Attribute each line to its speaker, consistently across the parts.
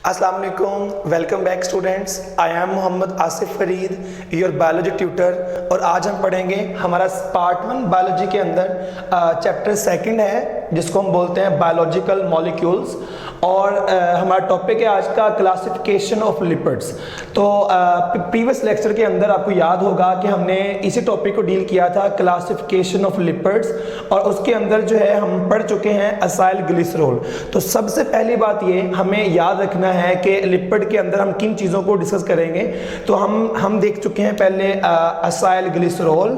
Speaker 1: अस्सलाम वालेकुम, welcome back students. I am Mohammad Asif Farid, your biology tutor. और आज हम पढ़ेंगे हमारा पार्ट 1 बायोलॉजी के अंदर चैप्टर 2 है जिसको हम बोलते हैं बायोलॉजिकल मॉलिक्यूल्स। और हमारा टॉपिक है आज का क्लासिफिकेशन ऑफ लिपिड्स। तो प्रीवियस लेक्चर के अंदर आपको याद होगा कि हमने इसी टॉपिक को डील किया था, क्लासिफिकेशन ऑफ लिपिड्स, और उसके अंदर जो है हम पढ़ चुके हैं असाइल ग्लिसरॉल। तो सबसे पहली बात ये हमें याद रखना है कि लिपिड के अंदर हम किन चीज़ों को डिस्कस करेंगे। तो हम देख चुके हैं पहले असाइल ग्लिसरॉल।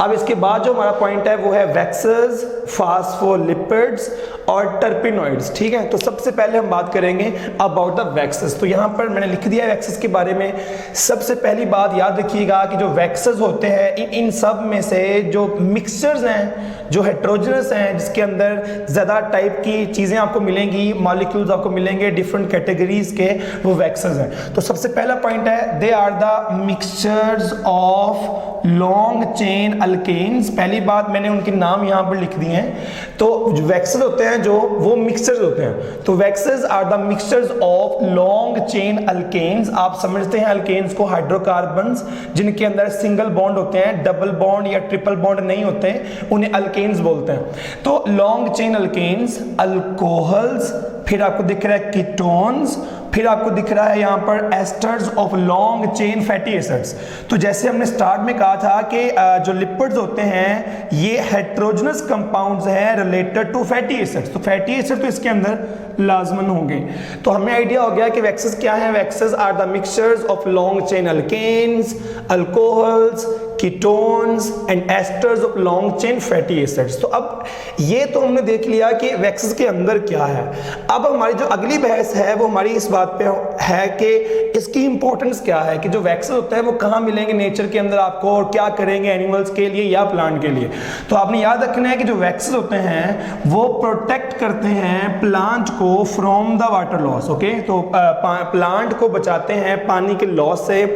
Speaker 1: अब इसके बाद जो हमारा पॉइंट है वो है वैक्सेस, फास्फोलिपिड्स और टर्पिनॉइड्स। ठीक है, तो सबसे पहले हम बात करेंगे अबाउट द वैक्सेस। तो यहाँ पर मैंने लिख दिया है वैक्सेस के बारे में। सबसे पहली बात याद रखिएगा कि जो वैक्सेस होते हैं इन सब में से जो मिक्सचर्स हैं, जो हेट्रोजनस हैं, जिसके अंदर ज़्यादा टाइप की चीज़ें आपको मिलेंगी, मॉलिक्यूल्स आपको मिलेंगे डिफरेंट कैटेगरीज के, वो वैक्सेस हैं। तो सबसे पहला पॉइंट है they are the mixtures of long chain alkanes. पहली बात मैंने उनके नाम यहाँ पर लिख दिए हैं। तो वैक्सेस होते हैं जो वो मिक्सचर्स होते हैं। तो waxes are the mixtures of long chain alkanes. आप समझते हैं अल्केन्स को हाइड्रोकार्बन्स जिनके अंदर सिंगल बॉन्ड होते हैं, डबल बॉन्ड या ट्रिपल बॉन्ड नहीं होते, उन्हें अल्केन्स बोलते हैं। तो लॉन्ग चेन अल्केन्स, अल्कोहल्स, फिर आपको दिख रहा है कीटोन्स, फिर आपको दिख रहा है यहाँ पर asters of long chain fatty acids. तो जैसे हमने स्टार्ट में कहा था कि जो लिपिड्स होते हैं ये हेट्रोजनस कंपाउंड्स हैं रिलेटेड टू फैटी एसिड्स। तो फैटी एसिड तो इसके अंदर लाजमन होंगे। तो हमें आइडिया हो गया कि वैक्सेस क्या है। Waxes are the mixtures of long chain alkanes, alcohols, ketones and esters of long chain fatty acids. तो अब ये तो हमने देख लिया कि वैक्सेस के अंदर क्या है। अब हमारी जो अगली बहस है वो हमारी इस बात पे है कि इसकी इंपॉर्टेंस क्या है, कि जो वैक्सेस होते हैं वो कहाँ मिलेंगे नेचर के अंदर आपको, और क्या करेंगे एनिमल्स के लिए या प्लांट के लिए। तो आपने याद रखना है कि जो वैक्सेस होते हैं वो प्रोटेक्ट करते हैं प्लांट को from the water loss. Okay, तो प्लांट को बचाते हैं पानी के लॉस से,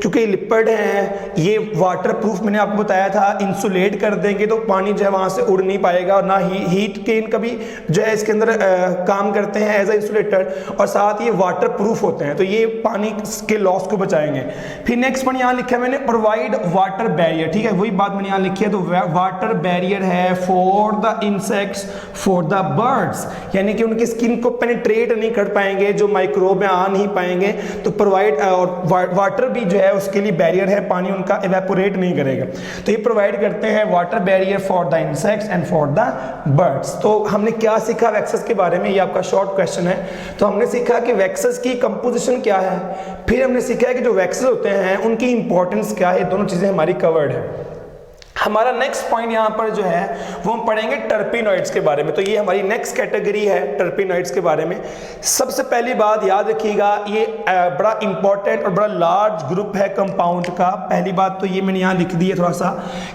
Speaker 1: क्योंकि लिपिड हैं ये वाटर प्रूफ, मैंने आपको बताया था, इंसुलेट कर देंगे तो पानी जो है वहां से उड़ नहीं पाएगा, और ना हीट के कभी जो है इसके अंदर काम करते हैं एज ए इंसुलेटर, और साथ ये वाटर प्रूफ होते हैं। तो ये पानी के लॉस को बचाएंगे। फिर नेक्स्ट पॉइंट यहाँ लिखा है मैंने, प्रोवाइड वाटर बैरियर। ठीक है, वही बात मैंने यहाँ लिखी है। तो वाटर बैरियर है for the insects, for the birds, यानी कि उनकी स्किन को पेनिट्रेट नहीं कर पाएंगे, जो माइक्रोब में आ नहीं पाएंगे। तो प्रोवाइड और वाटर भी जो है उसके लिए बैरियर है, पानी उनका इवेपोरेट नहीं करेगा। तो ये प्रोवाइड करते हैं water barrier for the insects and for the birds. तो हमने क्या सीखा वैक्सेस के बारे में, ये आपका शॉर्ट क्वेश्चन है। तो हमने सीखा कि वैक्सेस की कंपोजिशन क्या है, फिर हमने सीखा है कि जो वैक्सेस होते हैं उनकी इंपॉर्टेंस क्या है। दोनों चीजें हमारी कवर्ड है। हमारा नेक्स्ट पॉइंट यहाँ पर जो है वो हम पढ़ेंगे टर्पिनॉइड्स के बारे में। तो ये हमारी नेक्स्ट कैटेगरी है टर्पिनॉइड्स के बारे में। सबसे पहली बात याद रखिएगा, ये बड़ा इंपॉर्टेंट और बड़ा लार्ज ग्रुप है कंपाउंड का। पहली बात तो ये मैंने यहाँ लिख दी है थोड़ा सा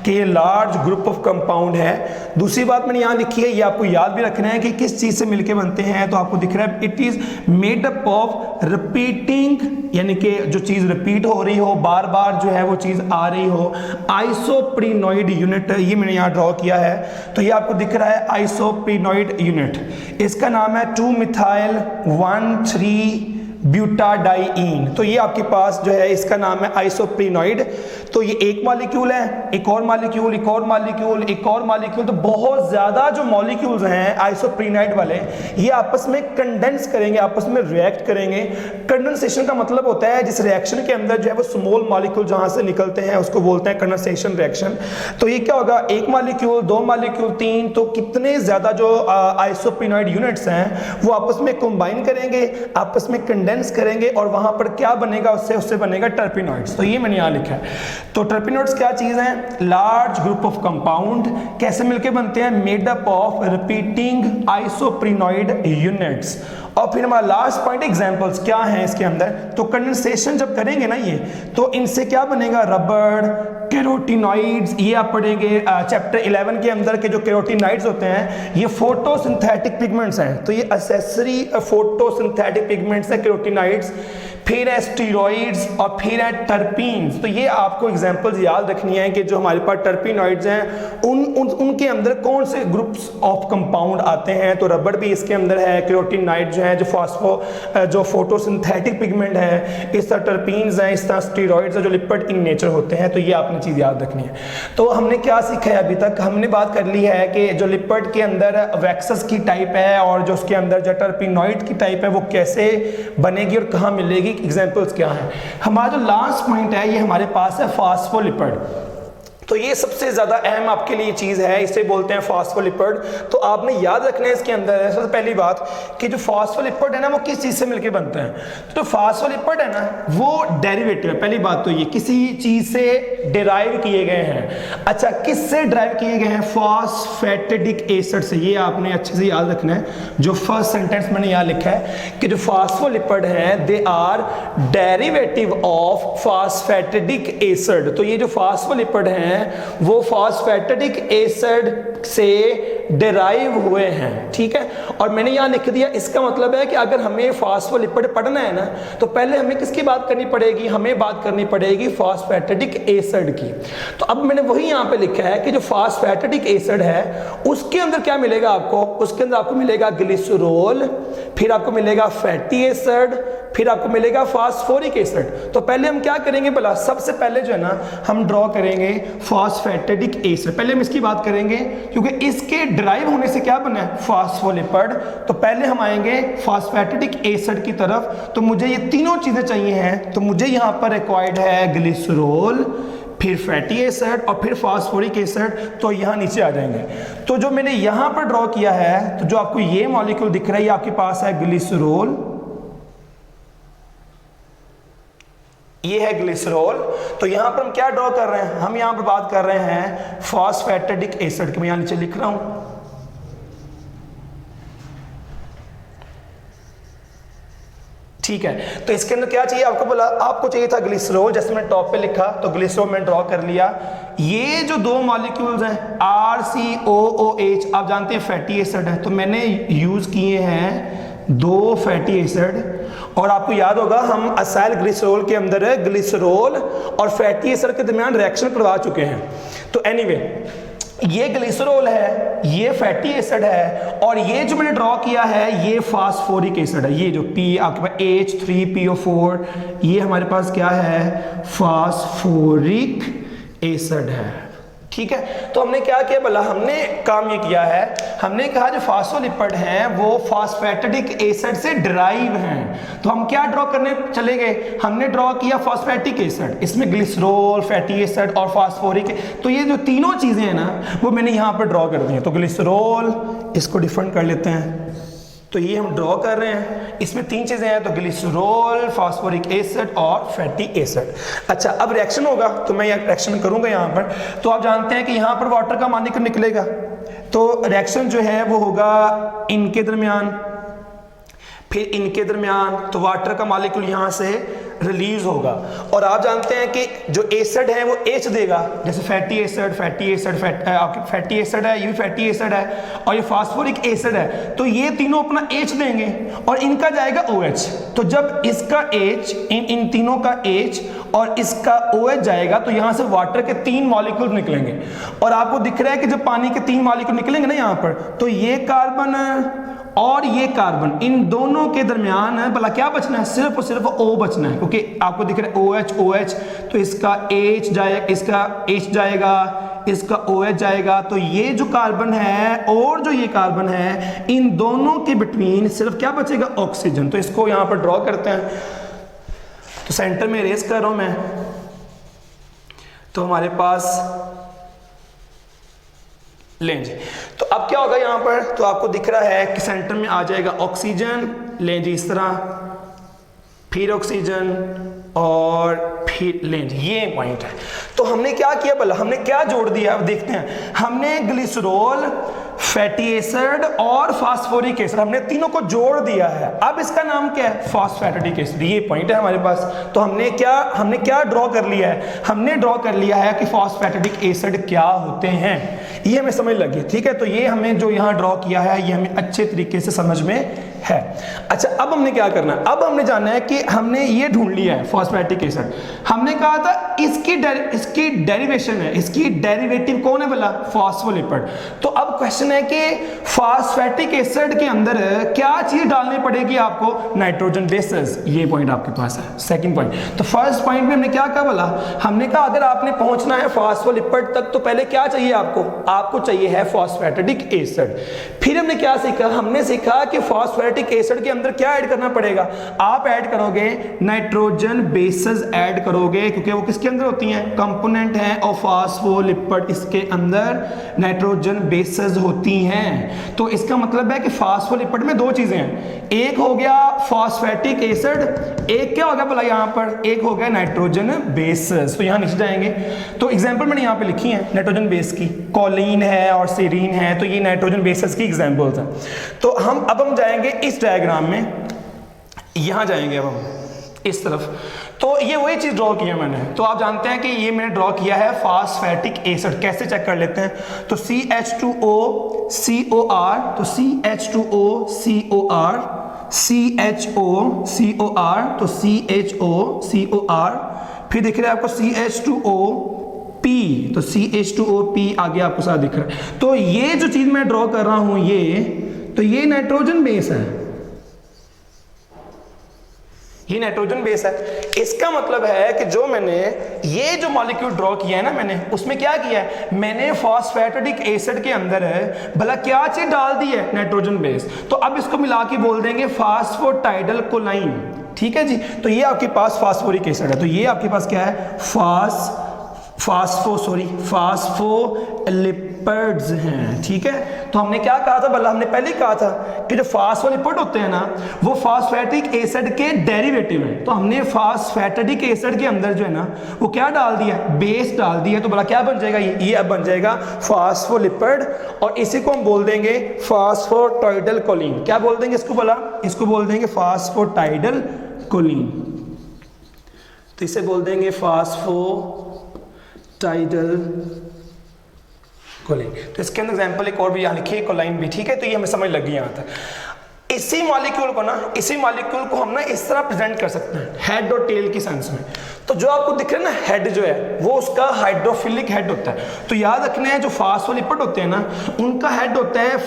Speaker 1: कि ये लार्ज ग्रुप ऑफ कंपाउंड है। दूसरी बात मैंने यहाँ लिखी है, ये आपको याद भी रखना है कि किस चीज से मिलकर बनते हैं। तो आपको दिख रहा है it is made up of repeating, यानी कि जो चीज रिपीट हो रही हो, बार बार जो है वो चीज आ रही हो, आइसोप्रीनॉइड यूनिट, ये मैंने यहां ड्रॉ किया है। तो ये आपको दिख रहा है आइसोप्रीनॉइड यूनिट। इसका नाम है 2-मिथाइल 1,3 ब्यूटाडाइईन। तो ये आपके पास जो है इसका नाम है आइसोप्रीनॉइड। तो ये एक मॉलिक्यूल है, एक और मॉलिक्यूल, एक और मॉलिक्यूल, एक और मॉलिक्यूल। तो बहुत ज्यादा जो मॉलिक्यूल्स हैं आइसोप्रीनॉइड वाले, ये आपस में कंडेंस करेंगे, आपस में रिएक्ट करेंगे। कंडेंसेशन का मतलब होता है जिस रिएक्शन के अंदर जो है वो स्मॉल मॉलिक्यूल जहां से निकलते हैं उसको बोलते हैं कंडेंसेशन रिएक्शन। तो ये क्या होगा, एक मॉलिक्यूल, दो मॉलिक्यूल, तीन, तो कितने ज्यादा जो आइसोप्रीनॉइड यूनिट्स हैं वो आपस में कंबाइन करेंगे, आपस में कंडेंस करेंगे, और वहां पर क्या बनेगा, उससे बनेगा टर्पिनॉइड्स। तो ये मैंने यहां लिखा है। तो टर्पिनॉइड्स क्या चीज है, लार्ज ग्रुप ऑफ कंपाउंड। कैसे मिलके बनते हैं, made up of repeating isoprenoid units. और फिर हमारा लास्ट पॉइंट एग्जांपल्स क्या हैं इसके अंदर। तो कंडेंसेशन जब करेंगे ना ये, तो इनसे क्या बनेगा, रबड़, कैरोटिनॉइड्स। ये आप पढ़ेंगे चैप्टर 11 के अंदर के जो कैरोटिनॉइड्स होते हैं ये फोटोसिंथेटिक पिगमेंट्स हैं। तो ये एसेसरी फोटोसिंथेटिक पिगमेंट्स हैं कैरोटिनॉइड्स। फिर है स्टीरॉइड्स और फिर है टर्पीन्स। तो ये आपको एग्जांपल्स याद रखनी है कि जो हमारे पास टर्पीनॉइड्स हैं उनके अंदर कौन से ग्रुप्स ऑफ कंपाउंड आते हैं। तो रबड़ भी इसके अंदर है, कैरोटीनॉइड जो है जो फोटोसिंथेटिक पिगमेंट है, इस तरह टर्पीन्स हैं, इस तरह स्टीरॉइड्स है जो लिपिड इन नेचर होते हैं। तो ये आपने चीज़ याद रखनी है। तो हमने क्या सीखा है अभी तक? हमने बात कर ली है कि जो लिपिड के अंदर वैक्सेस की टाइप है और जो उसके अंदर जो टर्पीनॉइड की टाइप है वो कैसे बनेगी और कहाँ मिलेगी, एग्जांपल्स क्या हैं। हमारा जो लास्ट पॉइंट है ये हमारे पास है फास्फोलिपिड। तो ये सबसे ज़्यादा अहम आपके लिए चीज़ है, इसे बोलते हैं फास्फोलिपिड। तो आपने याद रखना है इसके अंदर है सबसे पहली बात कि जो फास्फोलिपिड है ना वो किस चीज़ से मिलकर बनते हैं। तो फास्फोलिपिड है ना वो डेरिवेटिव है, पहली बात तो ये किसी चीज़ से डिराइव किए गए हैं। अच्छा, किससे डिराइव किए गए हैं? फॉस्फेटिडिक एसिड से। ये आपने अच्छे से याद रखना है। जो फर्स्ट सेंटेंस मैंने यहाँ लिखा है कि जो फास्फोलिपिड है they are derivative of phosphatidic acid. तो ये जो फास्फोलिपिड हैं वो फॉस्फेटिडिक एसिड से डिराइव हुए हैं, ठीक है। और मैंने यहां लिख दिया, इसका मतलब है कि अगर हमें फास्फोलिपिड पढ़ना है ना तो पहले हमें किसकी बात करनी पड़ेगी? हमें बात करनी पड़ेगी फॉस्फेटिडिक एसिड की। तो अब मैंने वही यहां पे लिखा है कि जो फॉस्फेटिडिक एसिड है उसके अंदर क्या मिलेगा आपको? उसके अंदर आपको मिलेगा ग्लिसरॉल, फिर आपको मिलेगा फैटी एसिड, फिर आपको मिलेगा फास्फोरिक एसिड। तो पहले हम क्या करेंगे भला? सबसे पहले जो है ना हम ड्रॉ करेंगे फॉस्फेटिडिक एसिड। पहले हम इसकी बात करेंगे क्योंकि इसके ड्राइव होने से क्या बना है? फास्फोलिपिड। तो पहले हम आएंगे फास्फेटिडिक एसिड की तरफ। तो मुझे ये तीनों चीजें चाहिए हैं। तो मुझे यहां पर रिक्वायर्ड है ग्लिसरॉल, फिर फैटी एसिड और फिर फास्फोरिक एसिड। तो यहाँ नीचे आ जाएंगे। तो जो मैंने यहाँ पर ड्रॉ किया है, तो जो आपको ये मॉलिक्यूल दिख रहा है ये आपके पास है ग्लिसरॉल, ये है ग्लिसरॉल। तो यहां पर हम क्या ड्रॉ कर रहे हैं? हम यहां पर बात कर रहे हैं फॉस्फेटिडिक एसिड की। मैं यहां नीचे लिख रहा हूं, ठीक है। तो इसके अंदर क्या चाहिए आपको? बोला आपको चाहिए था ग्लिसरॉल, जैसे मैंने टॉप पे लिखा तो ग्लिसरॉल मैंने ड्रॉ कर लिया। ये जो दो मॉलिक्यूल्स हैं RCOOH, आप जानते हैं फैटी एसिड है, तो मैंने यूज किए हैं 2 फैटी एसिड। और आपको याद होगा हम असाइल ग्लिसरॉल के अंदर है ग्लिसरॉल और फैटी एसिड के दरमियान रिएक्शन करवा चुके हैं। तो एनीवे ये ग्लिसरॉल है, ये फैटी एसिड है और ये जो मैंने ड्रॉ किया है ये फास्फोरिक एसिड है। ये जो P आपके पास H3PO4 ये हमारे पास क्या है? फास्फोरिक एसिड है, ठीक है। तो हमने क्या किया भला? हमने काम ये किया है, हमने कहा जो फास्फोलिपिड हैं वो फॉस्फेटिडिक एसिड से डिराइव हैं। तो हम क्या ड्रॉ करने चले गए? हमने ड्रॉ किया फॉस्फेटिक एसिड, इसमें ग्लिसरॉल, फैटी एसिड और फास्फोरिक। तो ये जो तीनों चीजें हैं ना वो मैंने यहाँ पर ड्रॉ कर दी हैं। तो ग्लिसरॉल, इसको डिफरेंट कर लेते हैं। तो ये हम ड्रॉ कर रहे हैं, इसमें 3 चीजें हैं, तो ग्लिसरॉल, फास्फोरिक एसिड और फैटी एसिड। अच्छा, अब रिएक्शन होगा तो मैं यहाँ रिएक्शन करूंगा यहाँ पर। तो आप जानते हैं कि यहाँ पर वाटर का मॉलिक्यूल निकलेगा, तो रिएक्शन जो है वो होगा इनके दरमियान, फिर इनके दरमियान, तो वाटर का मॉलिक्यूल यहाँ से रिलीज होगा। और आप जानते हैं कि जो एसिड है वो H देगा, जैसे फैटी एसिड आपकी फैटी एसिड है, ये भी फैटी एसिड है और ये फास्फोरिक एसिड है। तो ये तीनों अपना H देंगे और इनका जाएगा OH। तो जब इसका H, इन तीनों का H और इसका OH जाएगा तो यहाँ से वाटर के 3 मॉलिक्यूल निकलेंगे। और आपको दिख रहा है कि जब पानी के 3 मॉलिक्यूल निकलेंगे ना यहाँ पर, तो ये कार्बन और ये कार्बन, इन दोनों के दरमियान है भला क्या बचना है? सिर्फ और सिर्फ O बचना है, क्योंकि आपको दिख रहा है OH, तो इसका H जाएगा, इसका H जाएगा, इसका OH जाएगा। तो ये जो कार्बन है और जो ये कार्बन है, इन दोनों के बिटवीन सिर्फ क्या बचेगा? ऑक्सीजन। तो इसको यहां पर ड्रॉ करते हैं। तो सेंटर में इरेज कर रहा हूं मैं। तो हमारे पास लें जी, तो अब क्या होगा यहाँ पर? तो आपको दिख रहा है कि सेंटर में आ जाएगा ऑक्सीजन, लें जी इस तरह, फिर ऑक्सीजन और फिर लें जी, ये पॉइंट है। तो हमने क्या किया भला? हमने क्या जोड़ दिया? अब देखते हैं। हमने ग्लिसरॉल, फैटी एसिड और फास्फोरिक एसिड, हमने तीनों को जोड़ दिया है। अब इसका नाम क्या है? Phosphatidic acid. ये पॉइंट है हमारे पास। तो हमने क्या ड्रॉ कर लिया है? हमने ड्रॉ कर लिया है कि फॉस्फेटिडिक एसिड क्या होते हैं, ये हमें समझ लगी, ठीक है। तो ये हमें जो यहाँ ड्रॉ किया है ये हमें अच्छे तरीके से समझ में है। अच्छा, अब हमने क्या करना है, अब हमने जानना है कि हमने ये ढूंढ लिया है फॉस्फेटिक एसिड। हमने कहा था इसकी डेरिवेशन है, इसकी डेरिवेटिव कौन है बोला, फॉस्फोलिपिड। तो अब क्वेश्चन है कि फॉस्फेटिक एसिड के अंदर क्या चीज डालनी पड़ेगी आपको, नाइट्रोजन बेसेस। ये पॉइंट आपके पास है, सेकंड पॉइंट। तो फर्स्ट पॉइंट में हमने क्या कहा बोला, हमने कहा अगर आपने पहुंचना है फॉस्फोलिपिड तक तो पहले क्या चाहिए आपको चाहिए है फॉस्फेटिक एसिड। फिर हमने क्या सीखा, हमने सीखा कि फॉस्फेटिक एसिड के अंदर क्या ऐड करना पड़ेगा, आप ऐड करोगे नाइट्रोजन बेसेस ऐड करोगे, क्योंकि वो किसके अंदर होती हैं, कंपोनेंट है और फॉस्फोलिपिड इसके अंदर नाइट्रोजन बेसेस होती हैं। तो इसका मतलब है कि फॉस्फोलिपिड में दो चीजें हैं, एक हो गया फॉस्फेटिक एसिड, एक क्या होगा बोला यहां पर, एक हो गया नाइट्रोजन बेसेस। तो यहां नीचे जाएंगे तो एग्जांपल मैंने यहां पे लिखी है नाइट्रोजन बेस की, कोलिन है और सीरीन है, तो ये नाइट्रोजन बेसेस की एग्जांपल्स हैं। तो हम जाएंगे इस डायग्राम में, यहां जाएंगे अब हम इस तरफ। तो ये वही चीज ड्रॉ किया मैंने, तो आप जानते हैं कि ये मैंने ड्रॉ किया है फॉस्फेटिक एसिड। कैसे चेक कर लेते हैं, तो CH2O COR, तो CH2O COR, CHO COR, तो CHO COR, फिर दिख रहा है आपको CH2O P, तो CH2OP आगे आपको सारा दिख रहा है। तो ये जो चीज मैं ड्रॉ कर रहा हूं ये नाइट्रोजन बेस है, ये नाइट्रोजन बेस है। इसका मतलब है कि जो मैंने ये जो मॉलिक्यूल ड्रॉ किया है ना मैंने, उसमें क्या किया है, मैंने फॉस्फेटिक एसिड के अंदर है भला क्या चीज डाल दी है, नाइट्रोजन बेस। तो अब इसको मिला के बोल देंगे फास्फोटाइडल कोलाइन, ठीक है जी। तो ये आपके पास फास्फोरिक एसिड है, तो ये आपके पास क्या है, फास्फोलिपिड्स हैं, ठीक है। तो हमने क्या कहा था भला, हमने पहले ही कहा था कि जो फास्फोलिपिड होते हैं ना वो फॉस्फेटिक एसिड के डेरिवेटिव हैं। तो हमने फॉस्फेटिक एसिड के अंदर जो है ना वो क्या डाल दिया, बेस डाल दिया। तो भला क्या बन जाएगा, ये अब बन जाएगा फास्फोलिपिड, और इसी को हम बोल देंगे फास्फोटाइडल कोलिन। क्या बोल देंगे इसको भला, इसको बोल देंगे फास्फोटाइडल कोलिन। तो इसे बोल देंगे फास्फोटाइडल कोलिन। तो इसके अंदर एग्जांपल एक और भी यहाँ लिखी है, कोलाइन भी, ठीक है। तो ये हमें समझ लगी यहाँ तक। इसी मॉलिक्यूल को हम ना इस तरह प्रेजेंट कर सकते हैं, हेड और टेल की सेंस में। तो जो आपको दिख रहा है ना हेड जो है वो उसका हाइड्रोफिलिक हेड होता है। तो याद रखना है जो फास्फोलिपिड होते हैं ना उनका हेड होता है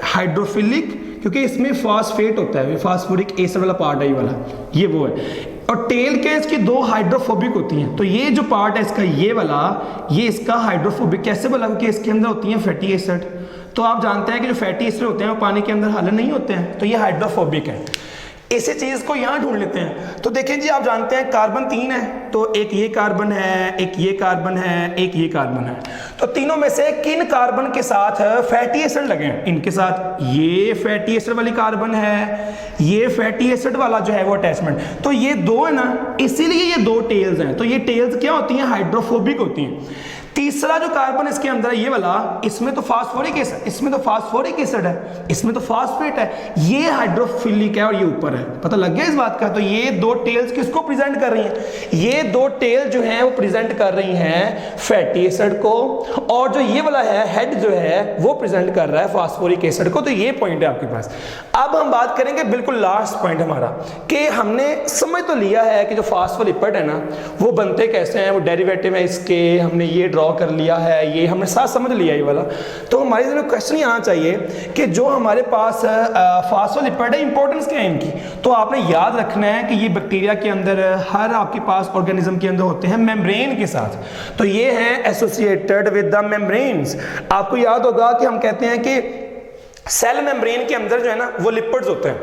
Speaker 1: हाइड्रोफिलिक, क्योंकि इसमें फॉस्फेट होता है, फास्फोरिक एसिड वाला पार्ट है ये वाला, ये वो है। और टेल के इसकी दो हाइड्रोफोबिक होती हैं। तो ये जो पार्ट है इसका ये वाला, ये इसका हाइड्रोफोबिक कैसे बोला, क्योंकि इसके अंदर होती है फैटी एसिड। तो आप जानते हैं कि जो फैटी एसिड होते हैं वो पानी के अंदर हलन नहीं होते हैं, तो ये हाइड्रोफोबिक है। इसी चीज को यहां ढूंढ लेते हैं। तो देखें जी, आप जानते हैं कार्बन 3 है, तो एक ये कार्बन है, एक ये कार्बन है, एक ये कार्बन है। तो तीनों में से किन कार्बन के साथ फैटी एसिड लगे हैं, इनके साथ ये फैटी एसिड वाली कार्बन है, ये फैटी एसिड वाला जो है वो अटैचमेंट। तो ये दो है ना, इसीलिए ये दो टेल्स हैं। तो ये टेल्स क्या होती हैं, हाइड्रोफोबिक होती हैं। तीसरा जो कार्बन इसके अंदर है ये वाला, इसमें तो फास्फोरिक एसिड, इसमें तो फास्फोरिक एसिड है, इसमें तो फास्फेट है, ये हाइड्रोफिलिक है और ये ऊपर है। पता लग गया इस बात का। तो ये दो टेल्स किसको प्रेजेंट कर रही हैं, ये दो टेल जो हैं वो प्रेजेंट कर रही हैं फैटी एसिड को, और जो ये वाला है हेड जो है वो प्रेजेंट कर रहा है फास्फोरिक एसिड को। तो ये पॉइंट है आपके पास। अब हम बात करेंगे बिल्कुल लास्ट पॉइंट हमारा, कि हमने समझ तो लिया है कि जो फास्फोलिपिड है ना वो बनते कैसे हैं, वो डेरिवेटिव है इसके, हमने ये ड्रॉ कर लिया है, ये हमने साथ समझ लिया ये वाला। तो हमारे लिए क्वेश्चन यहाँ चाहिए कि जो हमारे पास फास्फोलिपिड है, इंपॉर्टेंस क्या है इनकी। तो आपने याद रखना है कि ये बैक्टीरिया के अंदर, हर आपके पास ऑर्गेनिज्म के अंदर होते हैं मेम्ब्रेन के साथ। तो ये हैं एसोसिएटेड विद द मेम्ब्रेन्स। आपको याद होगा कि हम कहते हैं कि सेल मेम्ब्रेन के अंदर जो है ना वो लिपिड्स होते हैं।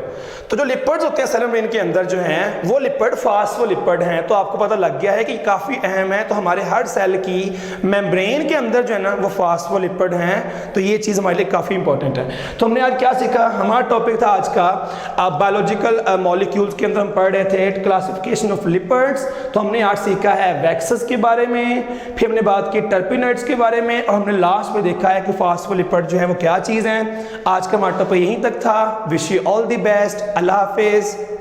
Speaker 1: तो जो लिपिड्स होते हैं सेल मेम्ब्रेन के अंदर जो हैं वो लिपिड फास्फोलिपिड हैं। तो आपको पता लग गया है कि काफ़ी अहम है। तो हमारे हर सेल की मेम्ब्रेन के अंदर जो है ना वो फास्फोलिपिड हैं। तो ये चीज़ हमारे लिए काफ़ी इंपॉर्टेंट है। तो हमने आज क्या सीखा, हमारा टॉपिक था आज का बायोलॉजिकल मॉलिक्यूल्स के अंदर हम पढ़ रहे थे क्लासिफिकेशन ऑफ लिपिड्स। तो हमने आज सीखा है वैक्सेस के बारे में, फिर हमने बात की टर्पिनॉइड्स के बारे में, और हमने लास्ट में देखा है कि फास्फोलिपिड जो है वो क्या चीज़ है। आज का हमारा टॉपिक यहीं तक था। Wish you all the best. Allah Hafiz.